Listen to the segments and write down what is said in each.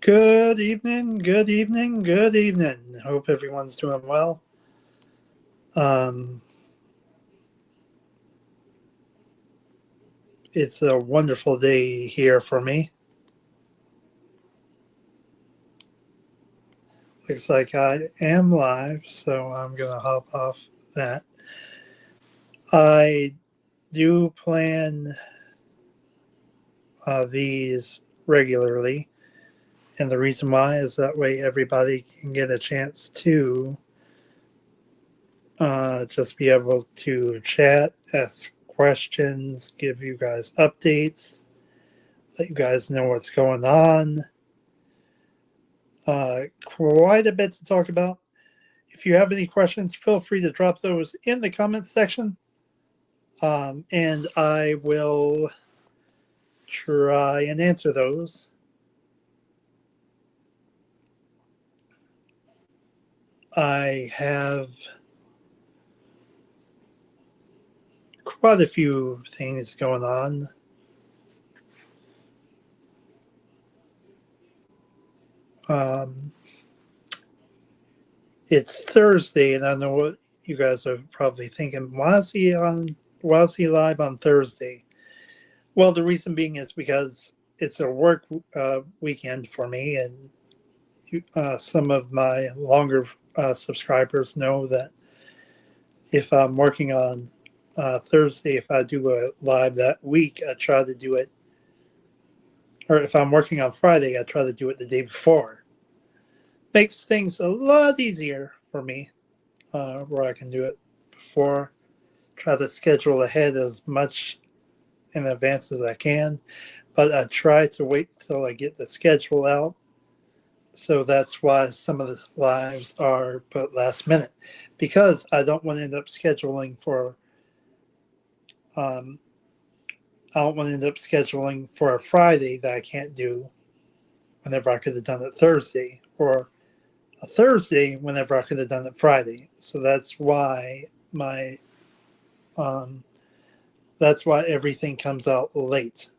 Good evening, good evening, good evening. Hope everyone's doing well. Um, it's a wonderful day here for me. Looks like I am live, so I'm going to hop off that. I do plan these regularly, and the reason why is that way everybody can get a chance to just be able to chat, ask questions, give you guys updates, let you guys know what's going on. Quite a bit to talk about. If you have any questions, feel free to drop those in the comments section. And I will try and answer those. I have quite a few things going on. It's Thursday, and I know what you guys are probably thinking. Why is he live on Thursday? Well, the reason being is because it's a work weekend for me, and some of my longer subscribers know that if I'm working on Thursday, if I do a live that week, I try to do it, or if I'm working on Friday, I try to do it the day before. Makes things a lot easier for me, where I can do it before, try to schedule ahead as much in advance as I can, but I try to wait until I get the schedule out. So that's why some of the lives are put last minute, because I don't want to end up scheduling for I don't want to end up scheduling for a Friday that I can't do whenever I could have done it Thursday, or a Thursday whenever I could have done it Friday. So that's why everything comes out late.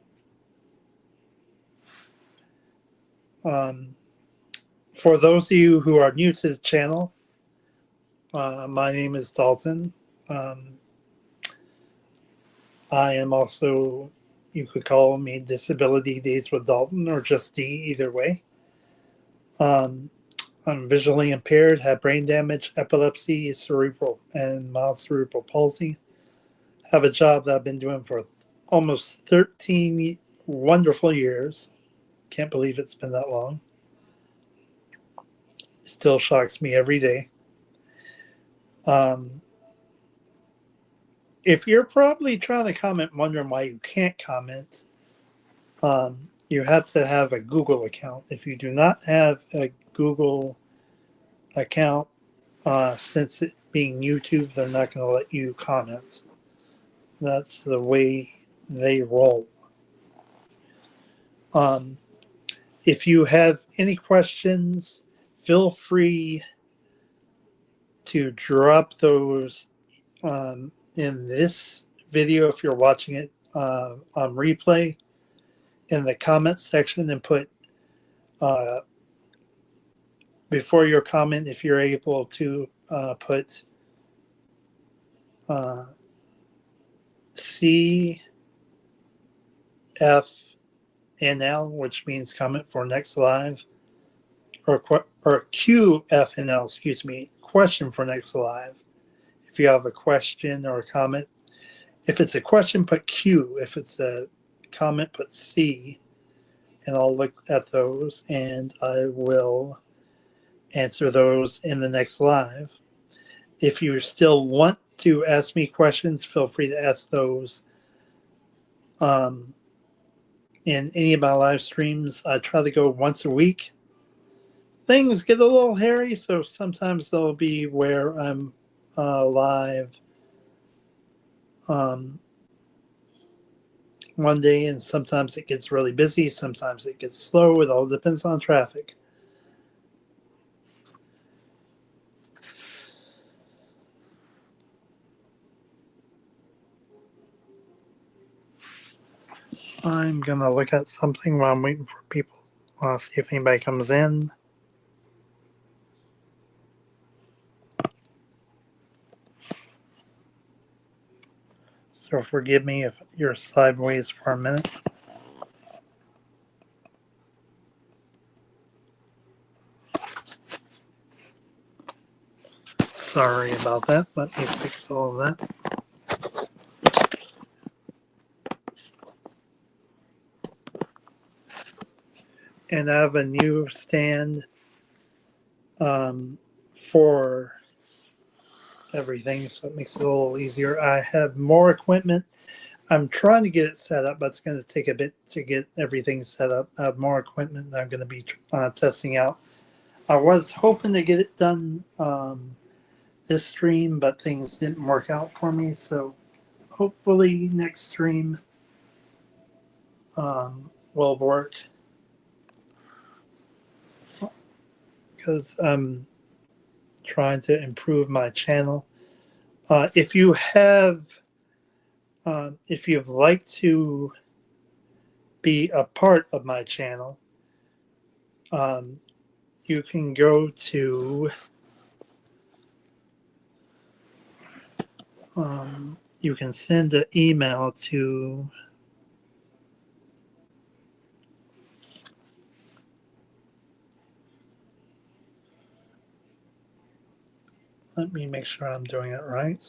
For those of you who are new to the channel, my name is Dalton. I am also, you could call me Disability Days with Dalton, or just D, either way. I'm visually impaired, have brain damage, epilepsy, cerebral and mild cerebral palsy. Have a job that I've been doing for almost 13 wonderful years. Can't believe it's been that long. It still shocks me every day. If you're probably trying to comment wondering why you can't comment, you have to have a Google account. If you do not have a Google account, since it being YouTube, they're not going to let you comment. That's the way they roll. If you have any questions, feel free to drop those in this video if you're watching it on replay in the comments section, and put before your comment, if you're able to put CFNL, which means comment for next live, or QFNL, excuse me, question for next live. If you have a question or a comment, if it's a question, put Q. If it's a comment, put C, and I'll look at those and I will answer those in the next live. If you still want to ask me questions, feel free to ask those in any of my live streams. I try to go once a week. Things get a little hairy, so sometimes they'll be where I'm live one day, and sometimes it gets really busy, sometimes it gets slow. It all depends on traffic. I'm gonna look at something while I'm waiting for people I'll see if anybody comes in. So forgive me if you're sideways for a minute. Sorry about that. Let me fix all of that. And I have a new stand for everything, so it makes it a little easier. I have more equipment. I'm trying to get it set up, but it's going to take a bit to get everything set up. I have more equipment that I'm going to be testing out. I was hoping to get it done this stream, but things didn't work out for me. So hopefully next stream will work, because I'm trying to improve my channel. If you have, if you'd like to be a part of my channel, you can go to you can send an email to let me make sure I'm doing it right.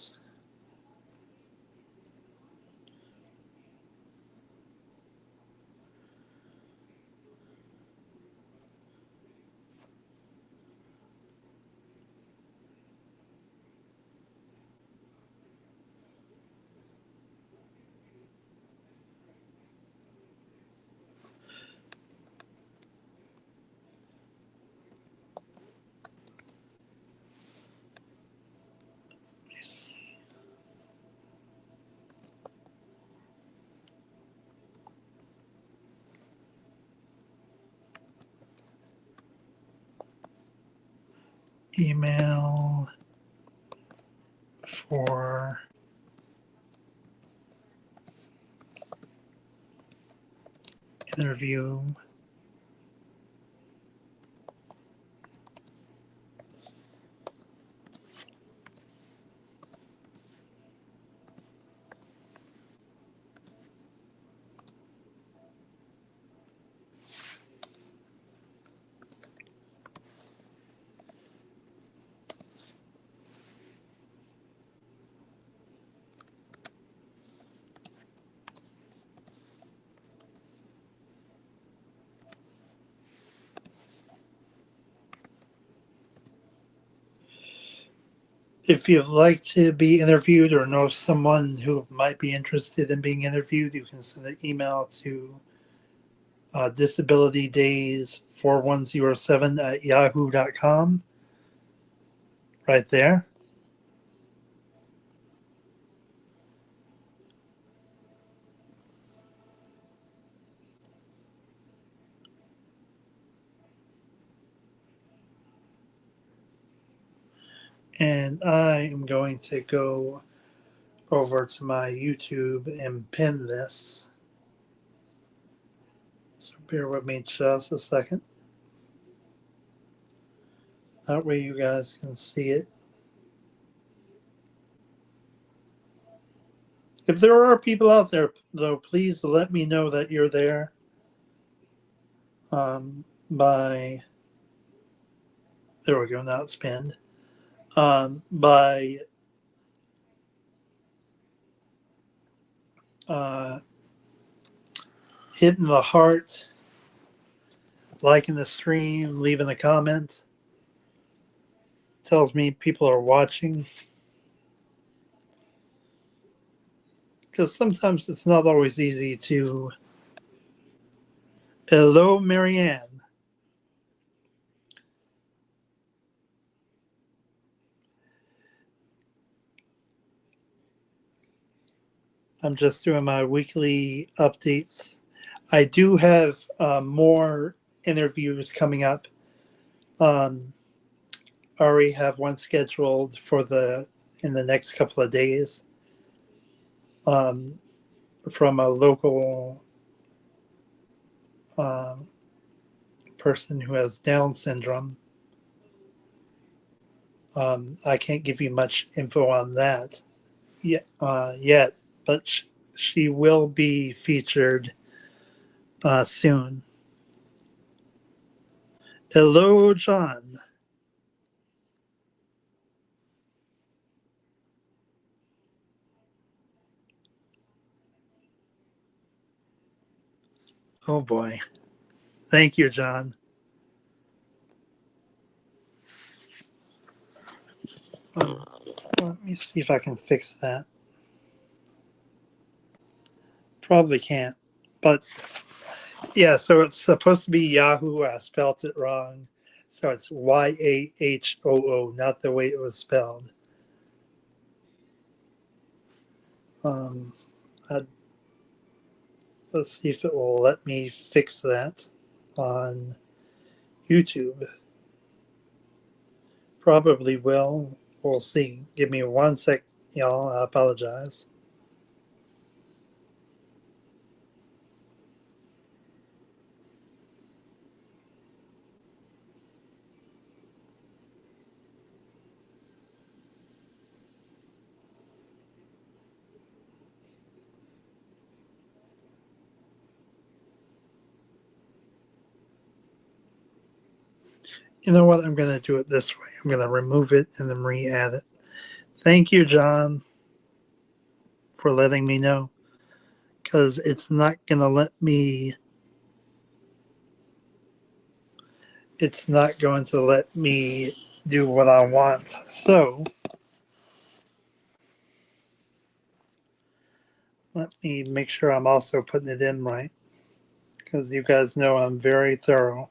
Email for interview. If you'd like to be interviewed or know someone who might be interested in being interviewed, you can send an email to disabilitydays4107 at yahoo.com. Right there. And I am going to go over to my YouTube and pin this. So bear with me just a second. That way you guys can see it. If there are people out there, though, please let me know that you're there by, there we go, now it's pinned, by hitting the heart, liking the stream, leaving a comment. Tells me people are watching. Because sometimes it's not always easy to. Hello, Marianne. I'm just doing my weekly updates. I do have more interviews coming up. I already have one scheduled for in the next couple of days, from a local person who has Down syndrome. I can't give you much info on that yet, but she will be featured soon. Hello, John. Oh boy. Thank you, John. Let me see if I can fix that. Probably can't. But yeah, so it's supposed to be Yahoo. I spelt it wrong. So it's Yahoo, not the way it was spelled. Um, let's see if it will let me fix that on YouTube. Probably will. We'll see. Give me 1 sec, y'all. I apologize. You know what? I'm going to do it this way. I'm going to remove it and then re-add it. Thank you, John, for letting me know. Because it's not going to let me. It's not going to let me do what I want. So let me make sure I'm also putting it in right. Because you guys know I'm very thorough.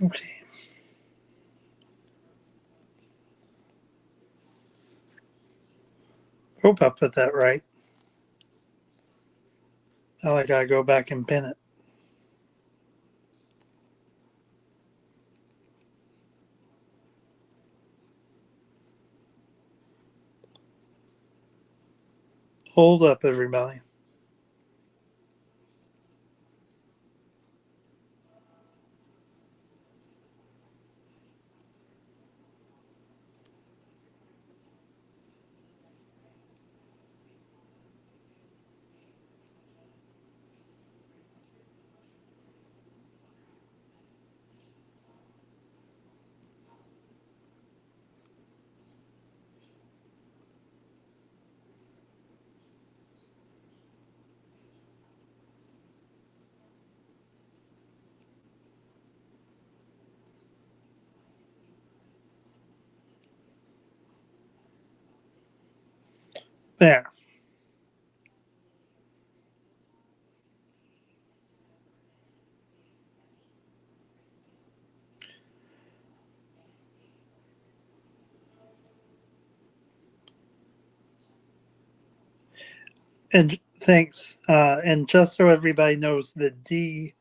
Okay. Hope I put that right. Now I gotta go back and pin it. Hold up, everybody. There. And thanks. And just so everybody knows, the D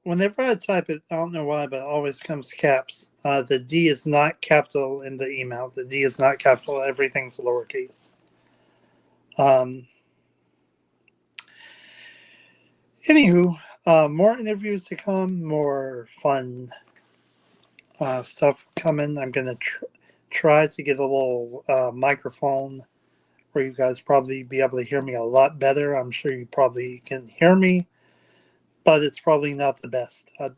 whenever I type it, I don't know why, but it always comes caps. The D is not capital in the email. The D is not capital. Everything's lowercase. Anywho, more interviews to come, more fun stuff coming. I'm going to try to get a little microphone where you guys probably be able to hear me a lot better. I'm sure you probably can hear me, but it's probably not the best. I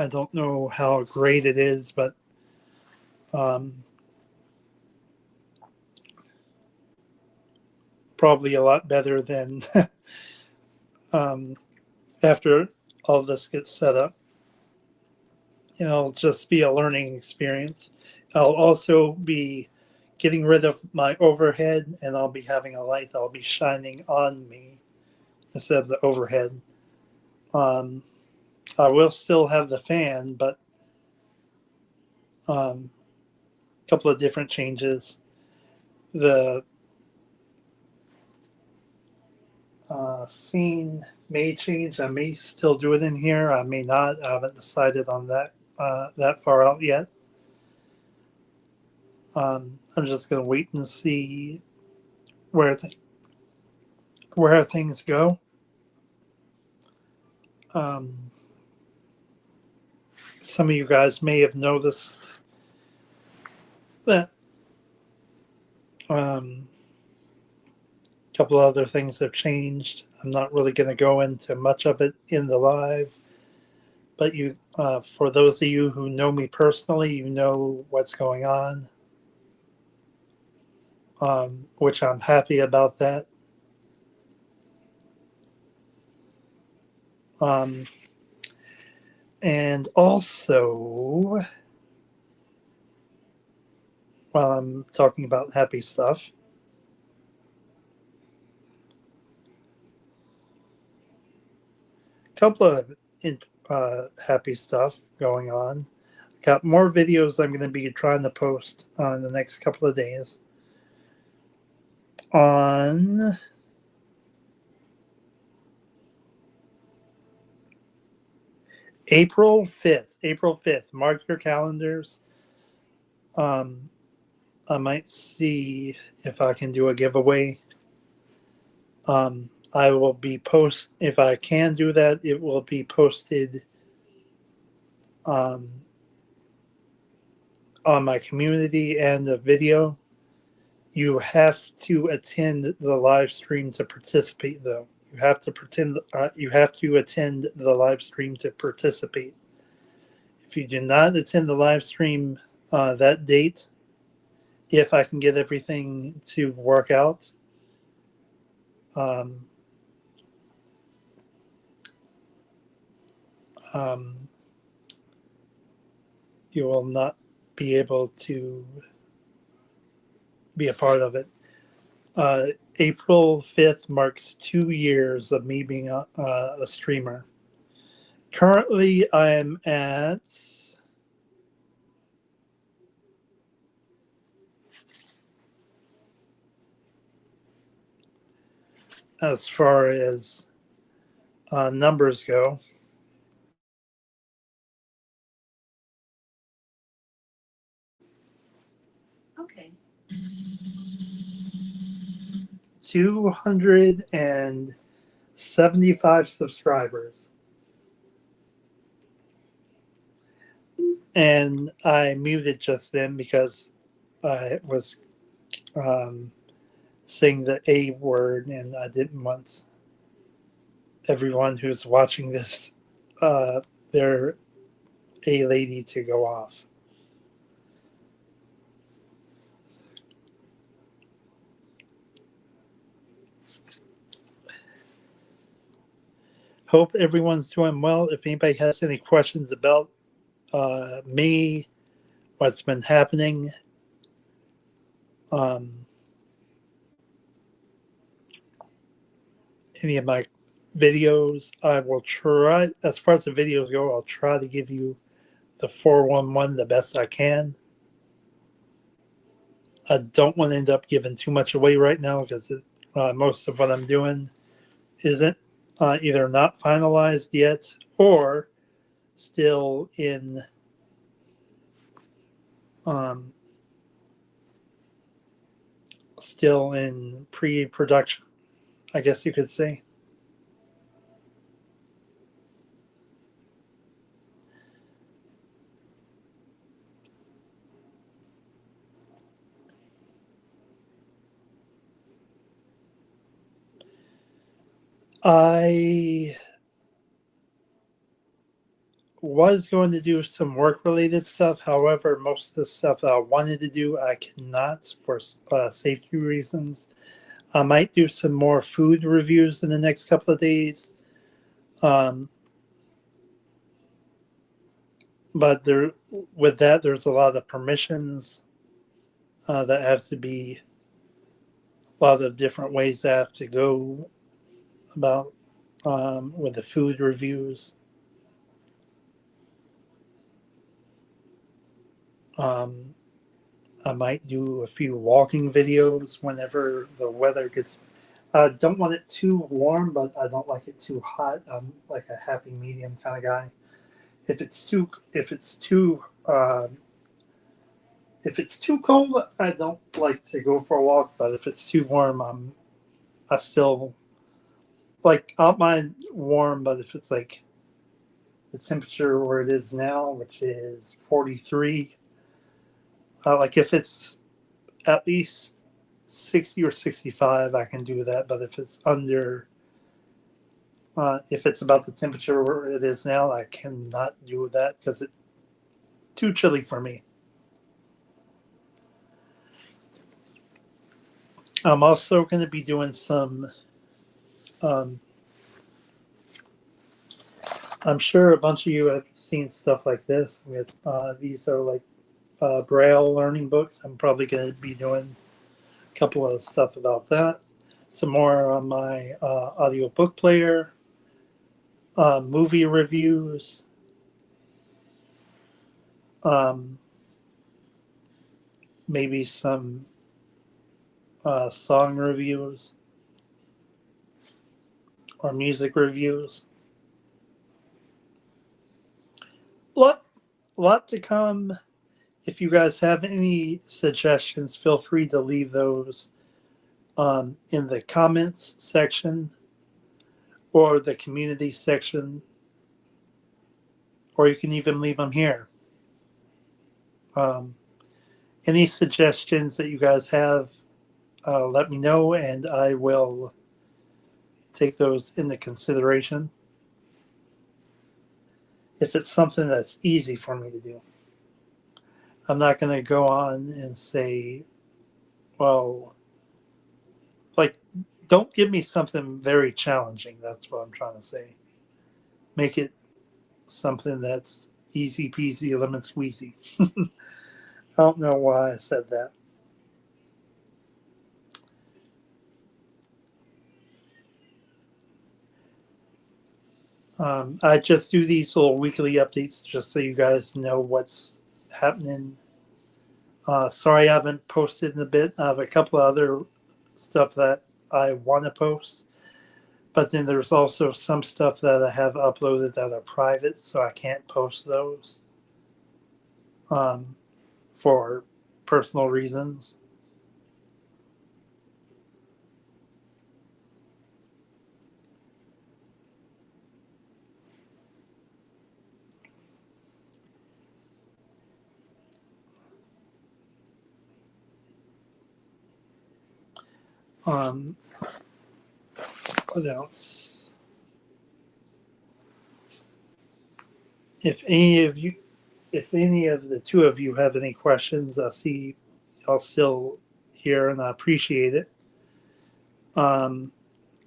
don't know how great it is, but probably a lot better than after all this gets set up. It'll just be a learning experience. I'll also be getting rid of my overhead, and I'll be having a light that'll be shining on me instead of the overhead. I will still have the fan, but a couple of different changes. The scene may change. I may still do it in here. I may not. I haven't decided on that far out yet. I'm just going to wait and see where things go. Some of you guys may have noticed that a couple of other things have changed. I'm not really going to go into much of it in the live, but for those of you who know me personally, you know what's going on, which I'm happy about that. And also, while I'm talking about happy stuff, a couple of happy stuff going on. Got more videos I'm going to be trying to post on the next couple of days. On April 5th, mark your calendars. I might see if I can do a giveaway. I will be if I can do that, it will be posted on my community and the video. You have to attend the live stream to participate, though. You have to attend the live stream to participate. If you do not attend the live stream that date, if I can get everything to work out, you will not be able to be a part of it. April 5th marks 2 years of me being a streamer. Currently, I am at as far as numbers go. Okay. 275 subscribers. And I muted just then because I was saying the A word, and I didn't want everyone who's watching this, their A lady to go off. Hope everyone's doing well. If anybody has any questions about me, what's been happening, any of my videos, I will try, as far as the videos go, I'll try to give you the 411 the best I can. I don't want to end up giving too much away right now because most of what I'm doing isn't either not finalized yet or still in um, pre-production, I guess you could say. I was going to do some work related stuff. However, most of the stuff that I wanted to do, I cannot for safety reasons. I might do some more food reviews in the next couple of days. Um, but with that, there's a lot of permissions that have to be, a lot of different ways that have to go about with the food reviews. Um, I might do a few walking videos whenever the weather gets. I don't want it too warm, but I don't like it too hot. I'm like a happy medium kind of guy. If it's too cold, I don't like to go for a walk. But if it's too warm, I still like. I don't mind warm, but if it's like the temperature where it is now, which is 43, like if it's at least 60 or 65, I can do that. But if it's under, if it's about the temperature where it is now, I cannot do that because it's too chilly for me. I'm also going to be doing some, um, I'm sure a bunch of you have seen stuff like this. These are like Braille learning books. I'm probably going to be doing a couple of stuff about that. Some more on my audio book player, movie reviews, um, maybe some song reviews or music reviews. Lot to come. If you guys have any suggestions, feel free to leave those in the comments section or the community section, or you can even leave them here. Um, any suggestions that you guys have, let me know, and I will take those into consideration if it's something that's easy for me to do. I'm not going to go on and say, well, like, don't give me something very challenging. That's what I'm trying to say. Make it something that's easy peasy, lemon squeezy. I don't know why I said that. I just do these little weekly updates just so you guys know what's happening. Sorry I haven't posted in a bit. I have a couple of other stuff that I want to post, but then there's also some stuff that I have uploaded that are private, so I can't post those for personal reasons. Um, what else? If any of the two of you have any questions, I see y'all still here, and I appreciate it. Go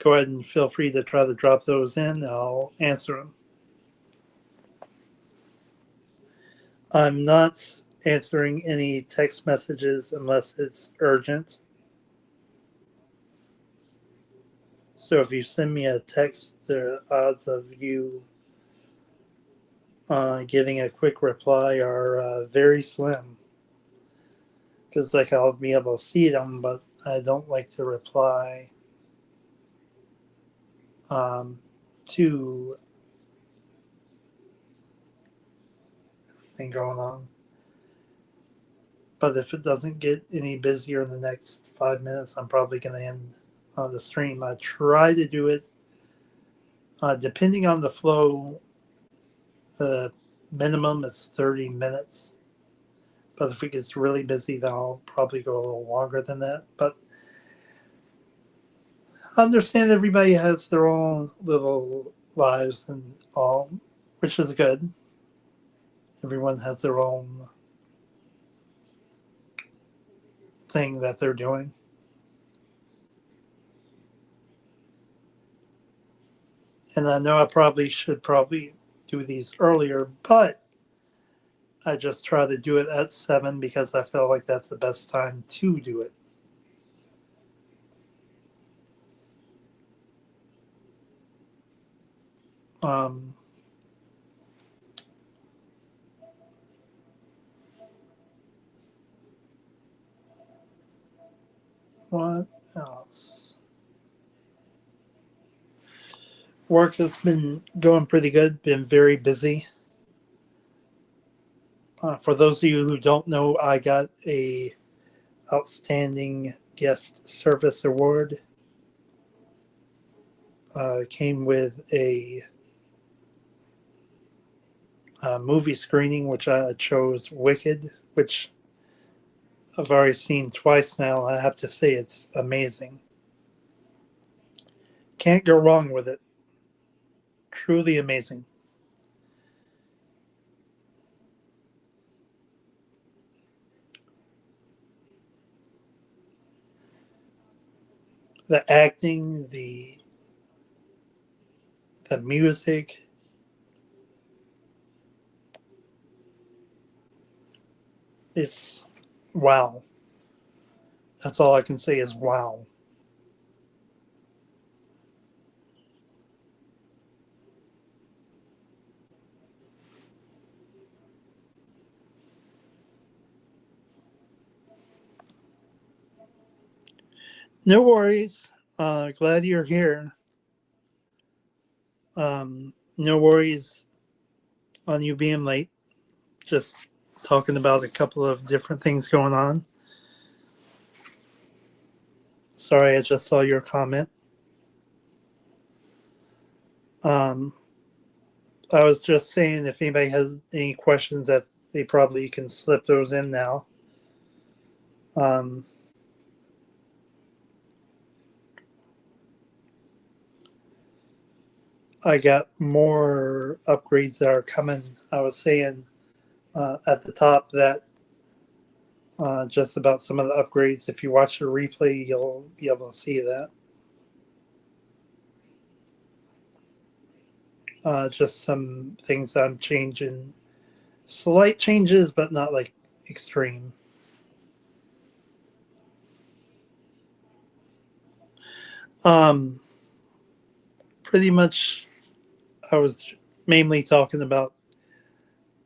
ahead and feel free to try to drop those in. I'll answer them. I'm not answering any text messages unless it's urgent. So if you send me a text, the odds of you getting a quick reply are very slim. Because like I'll be able to see them, but I don't like to reply to thing going on. But if it doesn't get any busier in the next 5 minutes, I'm probably going to end the stream. I try to do it depending on the flow. The minimum is 30 minutes. But if it gets really busy, then I'll probably go a little longer than that. But I understand everybody has their own little lives and all, which is good. Everyone has their own thing that they're doing. And I know I should do these earlier, but I just try to do it at 7 because I feel like that's the best time to do it. What else? Work has been going pretty good, been very busy. For those of you who don't know, I got a Outstanding Guest Service Award. Came with a movie screening, which I chose Wicked, which I've already seen twice now. I have to say it's amazing. Can't go wrong with it. Truly amazing. The acting, the music, it's wow. That's all I can say is wow. No worries. Glad you're here. No worries on you being late. Just talking about a couple of different things going on. Sorry, I just saw your comment. I was just saying if anybody has any questions that they probably can slip those in now. I got more upgrades that are coming. I was saying at the top that just about some of the upgrades. If you watch the replay, you'll be able to see that. Just some things I'm changing. Slight changes, but not like extreme. Pretty much, I was mainly talking about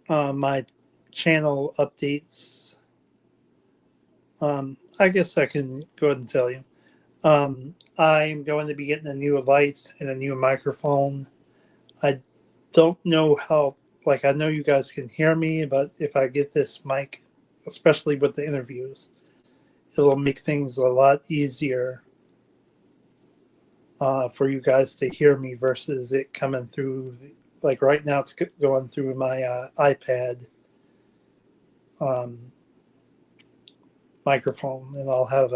my channel updates. I guess I can go ahead and tell you. I'm going to be getting a new light and a new microphone. I don't know how, like, I know you guys can hear me, but if I get this mic, especially with the interviews, it'll make things a lot easier for you guys to hear me versus it coming through. Like right now, it's going through my iPad microphone, and I'll have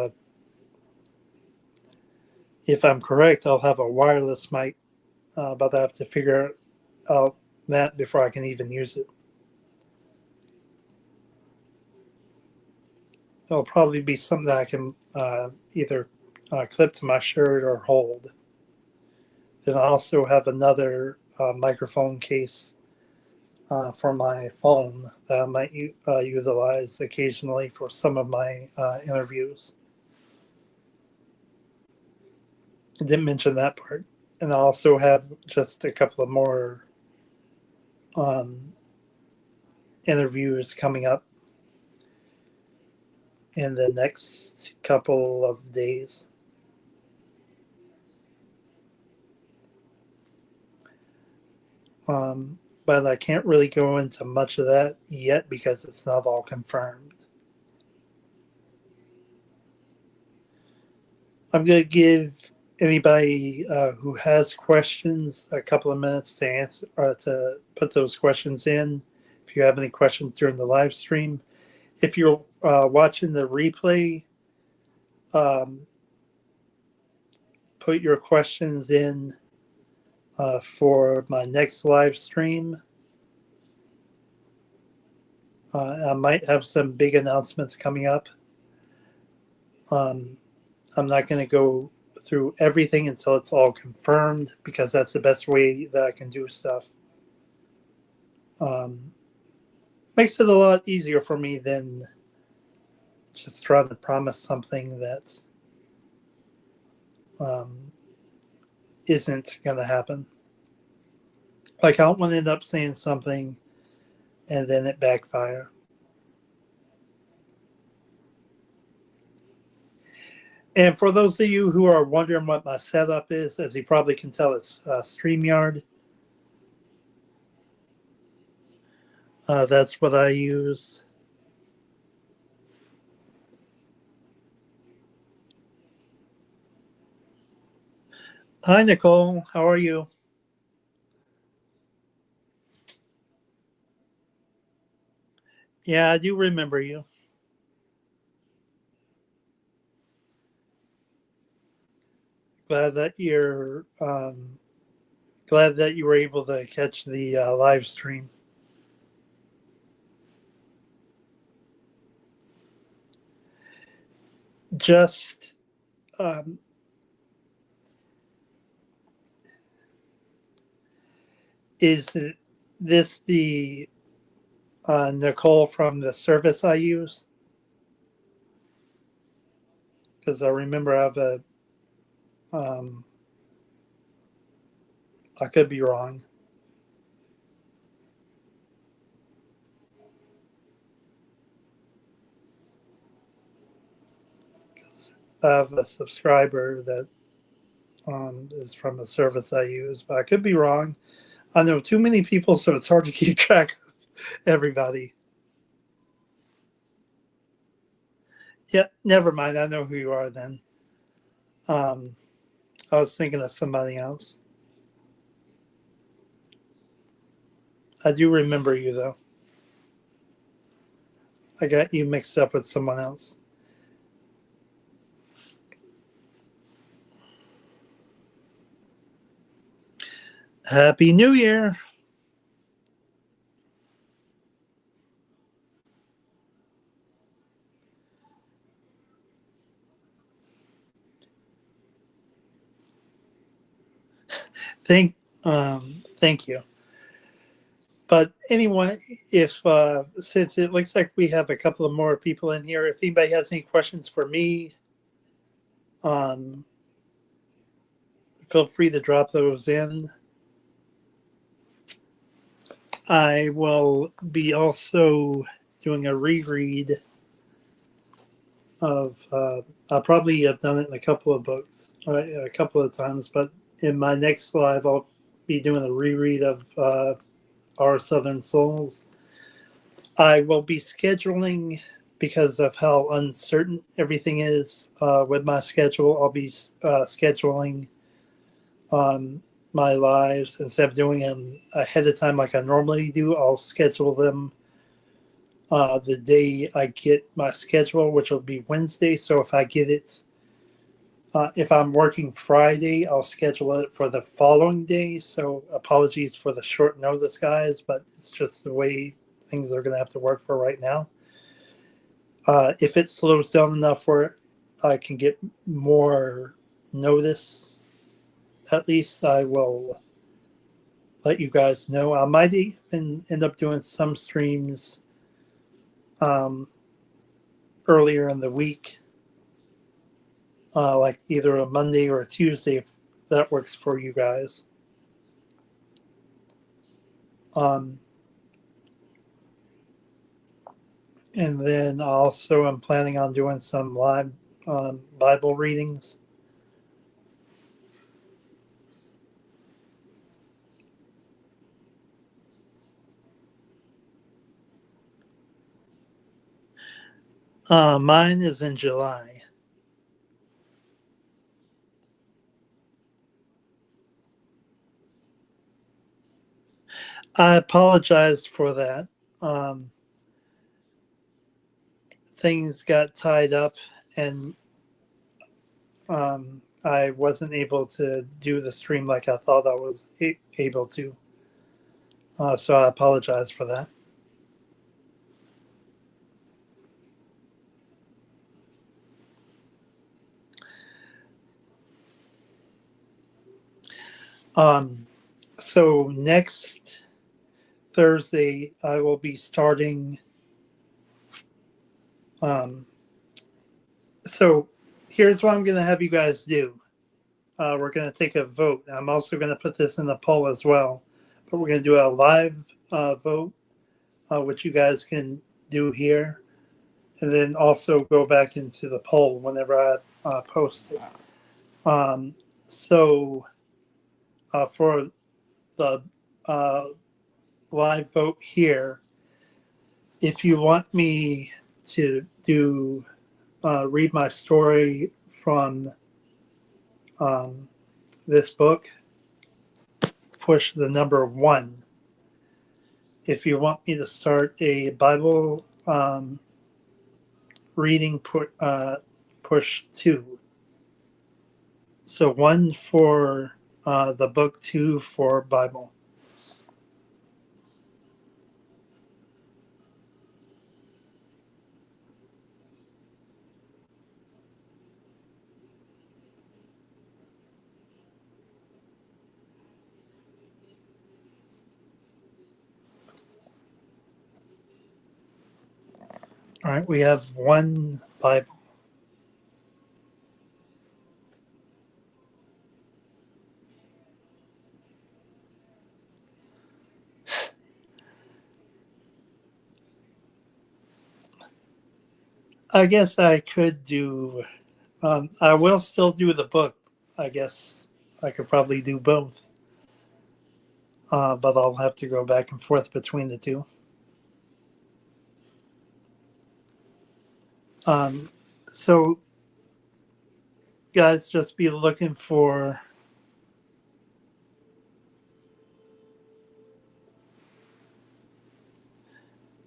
if I'm correct, I'll have a wireless mic, but I have to figure out that before I can even use it. It'll probably be something that I can either clip to my shirt or hold. Then I also have another microphone case for my phone that I might utilize occasionally for some of my interviews. I didn't mention that part. And I also have just a couple of more interviews coming up in the next couple of days. but I can't really go into much of that yet because it's not all confirmed. I'm going to give anybody who has questions a couple of minutes to answer, to put those questions in. If you have any questions during the live stream, if you're watching the replay, put your questions in for my next live stream. I might have some big announcements coming up. I'm not going to go through everything until it's all confirmed because that's the best way that I can do stuff. Makes it a lot easier for me than just trying to promise something that isn't going to happen. Like, I don't want to end up saying something and then it backfire. And for those of you who are wondering what my setup is, as you probably can tell, it's StreamYard. That's what I use. Hi, Nicole. How are you? Yeah, I do remember you. Glad that you were able to catch the live stream. Just is this the Nicole from the service I use? Because I remember I have a I could be wrong. I have a subscriber that is from a service I use, but I could be wrong. I know too many people, so it's hard to keep track of everybody. Yeah, never mind. I know who you are then. I was thinking of somebody else. I do remember you, though. I got you mixed up with someone else. Happy New Year. Thank you. But anyway, if since it looks like we have a couple of more people in here, if anybody has any questions for me, feel free to drop those in. I will be also doing a reread of. I probably have done it in a couple of books, a couple of times, but in my next live, I'll be doing a reread of Our Southern Souls. I will be scheduling because of how uncertain everything is with my schedule. I'll be scheduling my lives instead of doing them ahead of time like I normally do. I'll schedule them the day I get my schedule, which will be Wednesday. So if I get it, if I'm working Friday, I'll schedule it for the following day. So apologies for the short notice, guys, but it's just the way things are going to have to work for right now. If it slows down enough where I can get more notice, at least I will let you guys know. I might even end up doing some streams earlier in the week, like either a Monday or a Tuesday, if that works for you guys. And then also I'm planning on doing some live Bible readings. Mine is in July. I apologize for that. Um, Things got tied up, and I wasn't able to do the stream like I thought I was able to. So I apologize for that. Um, so next Thursday, I will be starting. So here's what I'm going to have you guys do. We're going to take a vote. I'm also going to put this in the poll as well, but we're going to do a live vote, which you guys can do here, and then also go back into the poll whenever I post it. So for the live vote here, if you want me to do read my story from this book, push the number 1. If you want me to start a Bible reading, push 2. So 1 for the book, 2 for Bible. All right, we have 1 Bible. I guess I could do, I will still do the book. I guess I could probably do both, but I'll have to go back and forth between the two. So, guys, just be looking for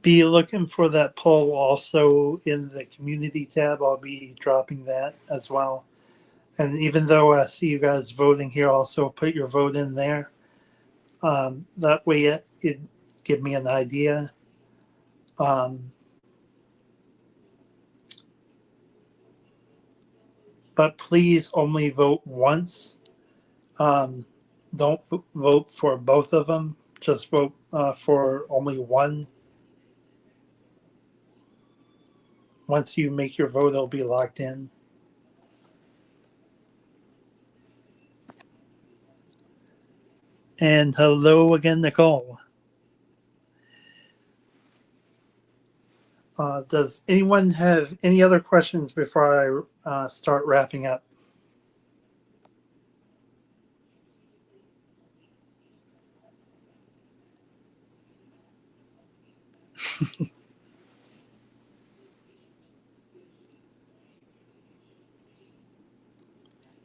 that poll also in the community tab. I'll be dropping that as well. And even though I see you guys voting here, also put your vote in there. That way it give me an idea. But please only vote once. Don't vote for both of them. Just vote for only one. Once you make your vote, it'll be locked in. And hello again, Nicole. Does anyone have any other questions before I start wrapping up?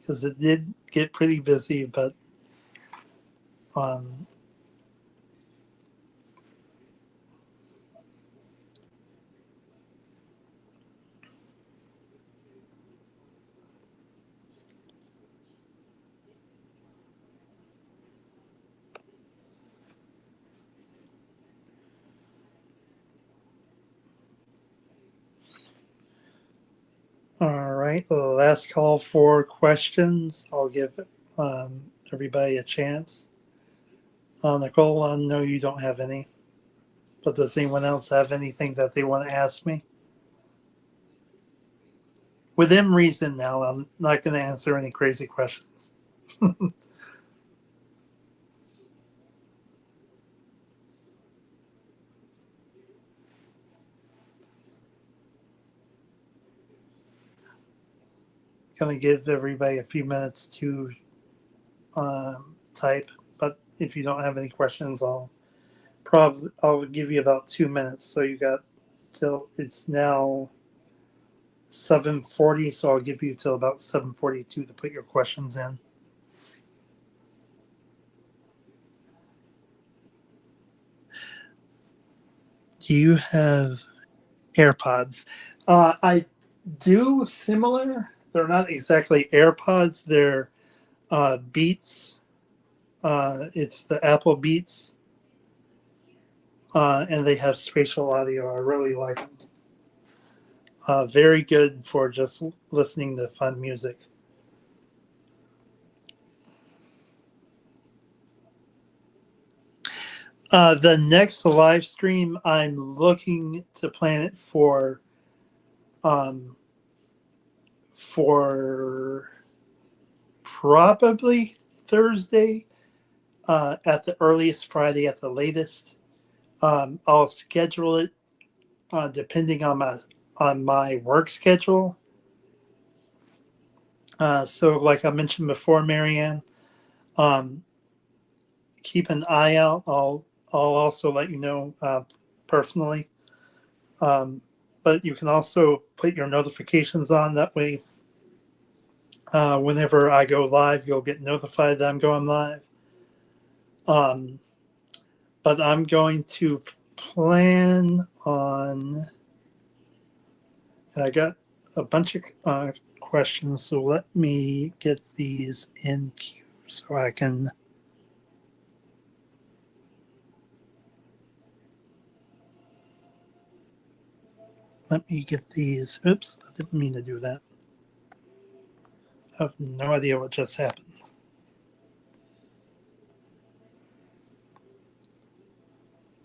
Because it did get pretty busy, but all right. The last call for questions. I'll give everybody a chance. Nicole, I know you don't have any, but does anyone else have anything that they want to ask me? Within reason now, I'm not going to answer any crazy questions. Going to give everybody a few minutes to type, but if you don't have any questions, I'll give you about 2 minutes. So you got till it's now 7:40, so I'll give you till about 7:42 to put your questions in. Do you have AirPods? I do, similar. They're not exactly AirPods. They're Beats. It's the Apple Beats, and they have spatial audio. I really like them. Very good for just listening to fun music. The next live stream, I'm looking to plan it for probably Thursday, at the earliest, Friday at the latest. I'll schedule it depending on my work schedule. So, like I mentioned before, Marianne, keep an eye out. I'll also let you know personally. But you can also put your notifications on. That way, whenever I go live, you'll get notified that I'm going live. But I'm going to plan on. And I got a bunch of questions, so let me get these in queue so I can. Let me get these. Oops, I didn't mean to do that. I have no idea what just happened.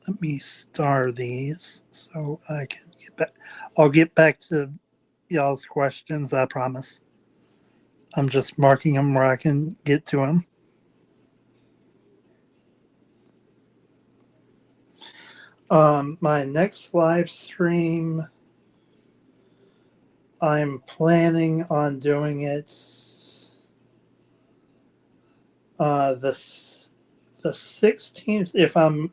Let me star these so I can get back. I'll get back to y'all's questions, I promise. I'm just marking them where I can get to them. My next live stream, I'm planning on doing it the 16th if I'm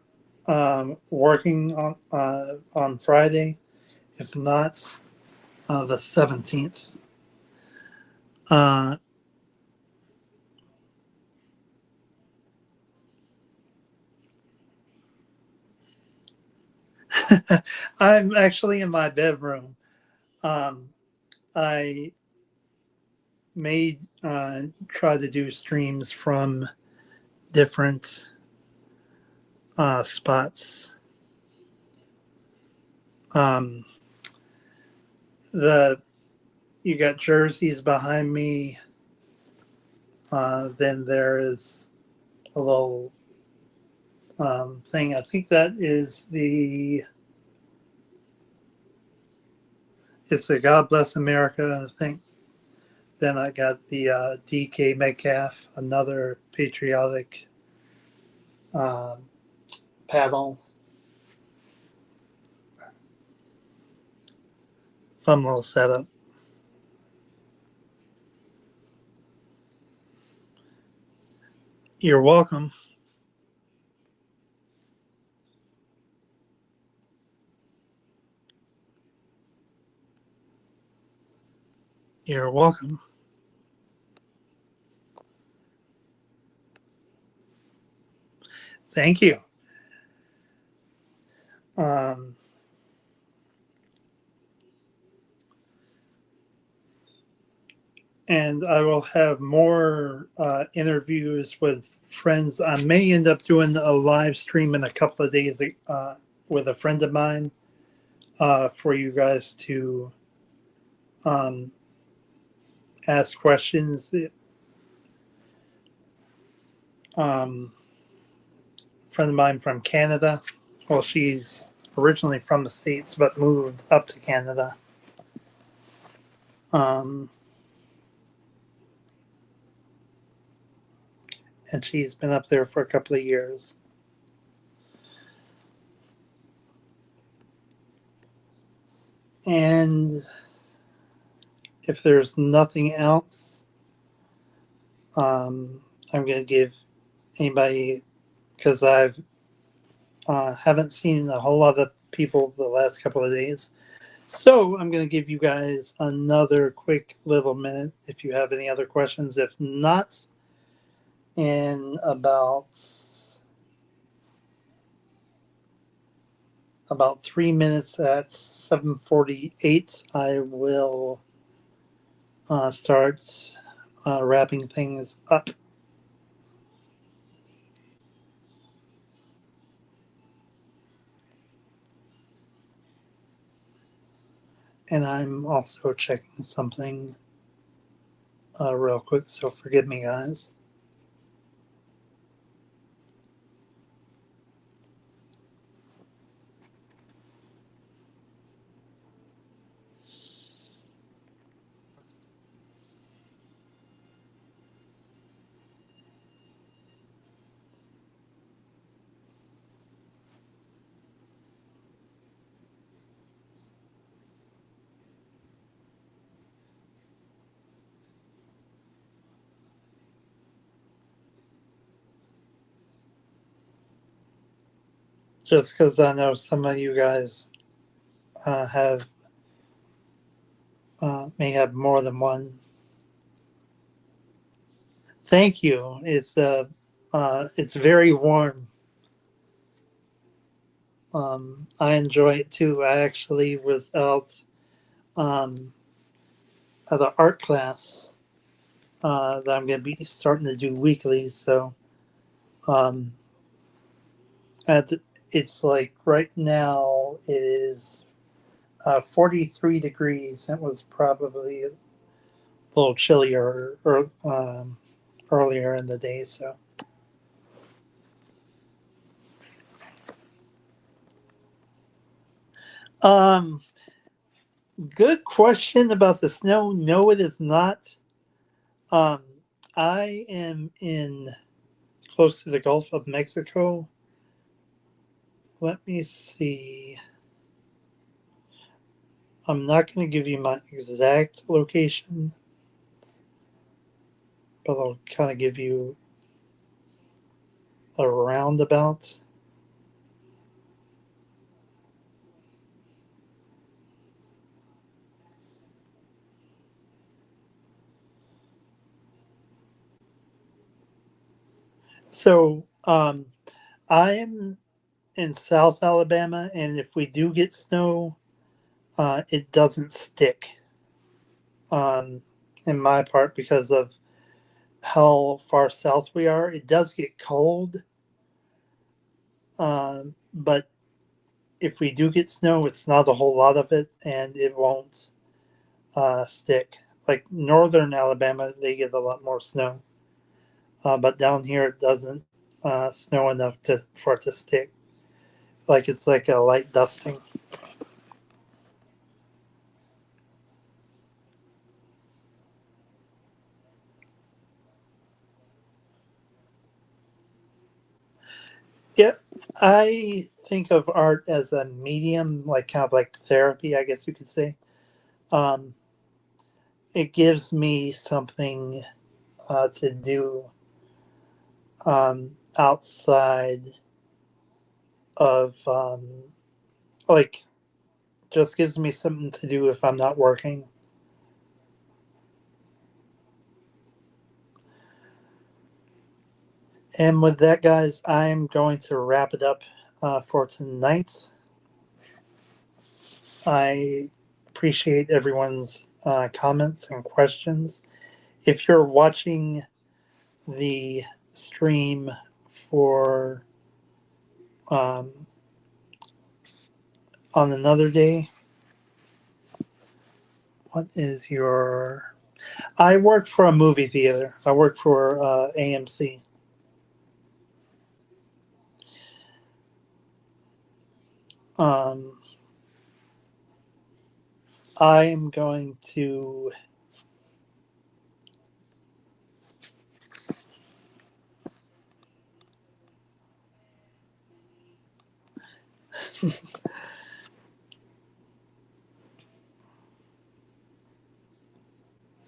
working on Friday. If not, the 17th. I'm actually in my bedroom. I may try to do streams from different spots. You got jerseys behind me. Then there is a little thing. I think that is it's a God Bless America thing. Then I got the DK Metcalf, another patriotic paddle. Fun little setup. You're welcome. You're welcome. Thank you. And I will have more interviews with friends. I may end up doing a live stream in a couple of days with a friend of mine for you guys to ask questions. A friend of mine from Canada. Well, she's originally from the States but moved up to Canada. And she's been up there for a couple of years. And if there's nothing else, I'm going to give anybody, because I've haven't seen a whole lot of people the last couple of days. So I'm going to give you guys another quick little minute if you have any other questions. If not, in about 3 minutes at 7:48, I will start wrapping things up. And I'm also checking something real quick, so forgive me, guys. Just because I know some of you guys have may have more than one. Thank you. It's very warm. I enjoy it too. I actually was out um, at an art class that I'm going to be starting to do weekly. So um, at it's like right now it is 43 degrees. It was probably a little chillier earlier in the day. So um, good question about the snow. No, it is not. Um, I am in close to the Gulf of Mexico. Let me see. I'm not going to give you my exact location, but I'll kind of give you a roundabout. So I'm in South Alabama, and if we do get snow, it doesn't stick um, in my part because of how far south we are. It does get cold, but if we do get snow, it's not a whole lot of it, and it won't stick. Like northern Alabama, they get a lot more snow, but down here it doesn't snow enough for it to stick. Like it's like a light dusting. Yeah, I think of art as a medium, like kind of like therapy, I guess you could say. Um, it gives me something to do outside of like just gives me something to do if I'm not working. And with that, guys, I'm going to wrap it up for tonight. I appreciate everyone's comments and questions. If you're watching the stream for um, on another day, what is your? I work for a movie theater. I work for AMC. Um, I am going to.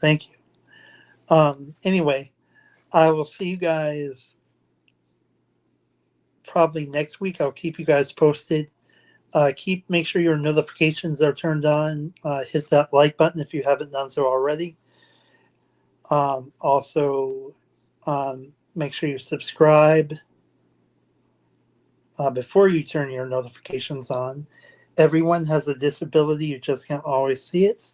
Thank you. Anyway, I will see you guys probably next week. I'll keep you guys posted Make sure your notifications are turned on. Hit that like button if you haven't done so already. Also, make sure you subscribe before you turn your notifications on. Everyone has a disability, you just can't always see it.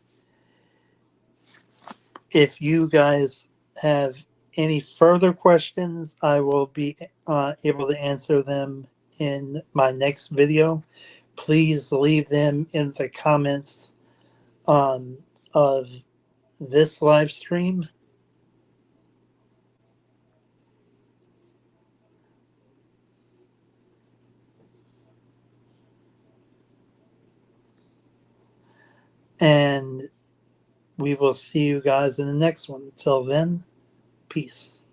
If you guys have any further questions, I will be able to answer them in my next video. Please leave them in the comments of this live stream. And we will see you guys in the next one. Until then, peace.